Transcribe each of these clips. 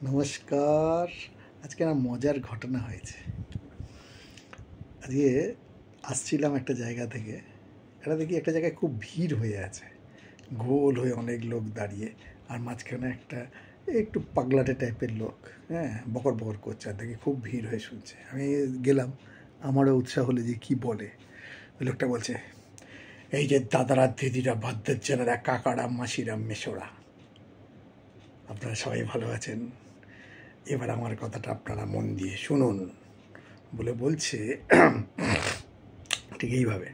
নমস্কার। আজকে আমার মজার ঘটনা হয়েছে। আজকে আসছিলাম একটা জায়গা থেকে, দেখি একটা জায়গায় খুব ভিড় হয়ে আছে, গোল হয়ে অনেক লোক দাঁড়িয়ে, আর মাঝখানে একটা একটু পাগলাটে টাইপের লোক, হ্যাঁ, বকর বকর করছে, আর দেখি খুব ভিড় হয়ে শুনছে। আমি গেলাম, আমারও উৎসাহ হলে যে কী বলে। ওই লোকটা বলছে, এই যে দাদারা দিদিরা ভদ্রজনেরা কাকারা মাসিরা মেশোরা, আপনারা সবাই ভালো আছেন, এবার আমার কথাটা আপনারা মন দিয়ে শুনুন বলে বলছে। ঠিক এইভাবে,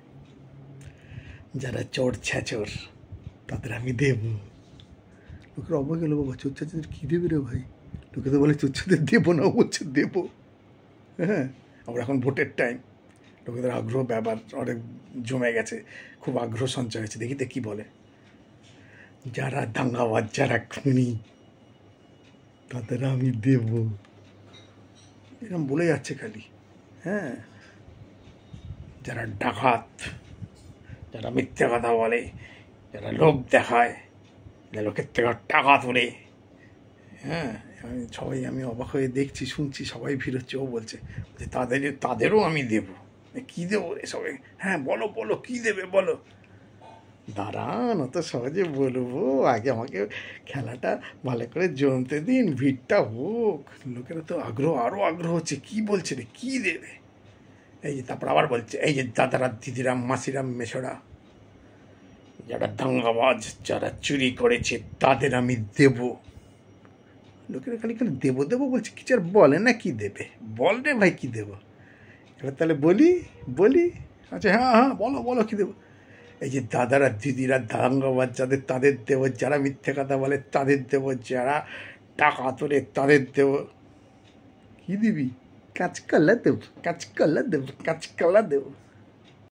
যারা চোর ছ্যাচোর তাদের আমি দেব। লোকের অবাক গেল, বাবা চোর ছ্যাচোর কী দেবে রে ভাই? লোকে তো বলে চোর ছ্যাচোর দেবো না, বলছে দেবো। হ্যাঁ, আবার এখন ভোটের টাইম, লোকেদের আগ্রহ ব্যাপার অনেক জমে গেছে, খুব আগ্রহ সঞ্চয় হয়েছে। দেখি তো কী বলে। যারা দাঙ্গাবাজ, যারা খুনি, তাদের আমি দেব, এরকম বলে যাচ্ছে খালি। হ্যাঁ, যারা ডাকাত, যারা মিথ্যে কথা বলে, যারা লোভ দেখায়, যারা লোকের থেকে টাকা তোলে, হ্যাঁ, আমি অবাক হয়ে দেখছি, শুনছি, সবাই ভিড় হচ্ছে। ও বলছে যে তাদেরও আমি দেবো। কী দেবো রে সবাই? হ্যাঁ বলো বলো, কী দেবে বলো। দাঁড়ান, অত সহজে বলবো, আগে আমাকে খেলাটা ভালো করে জমতে দিন, ভিড়টা হোক, লোকেরা তো আরও আগ্রহ হচ্ছে। কী বলছে রে, কী দেবে? এই যে তারপর আবার বলছে, এই যে দাদারা দিদিরা মাসিরা মেশোরা, যারা দাঙ্গাবাজ, যারা চুরি করেছে, তাদের আমি দেব। লোকেরা খালি খালি দেবো দেবো বলছে, কিছু আর বলে না। কি দেবে বল রে ভাই, কি দেবো? এবার তাহলে বলি। আচ্ছা, হ্যাঁ হ্যাঁ বলো বলো, কী দেবো? এই যে দাদারা দিদিরা দাঙ্গাবাজ, তাদের দেবো, যারা মিথ্যে কথা বলে তাদের দেবো, যারা টাকা তোলে তাদের দেবো। কী দিবি? কাঁচকলা দেবো, কাঁচকলা দেবো, কাঁচকলা দেবো।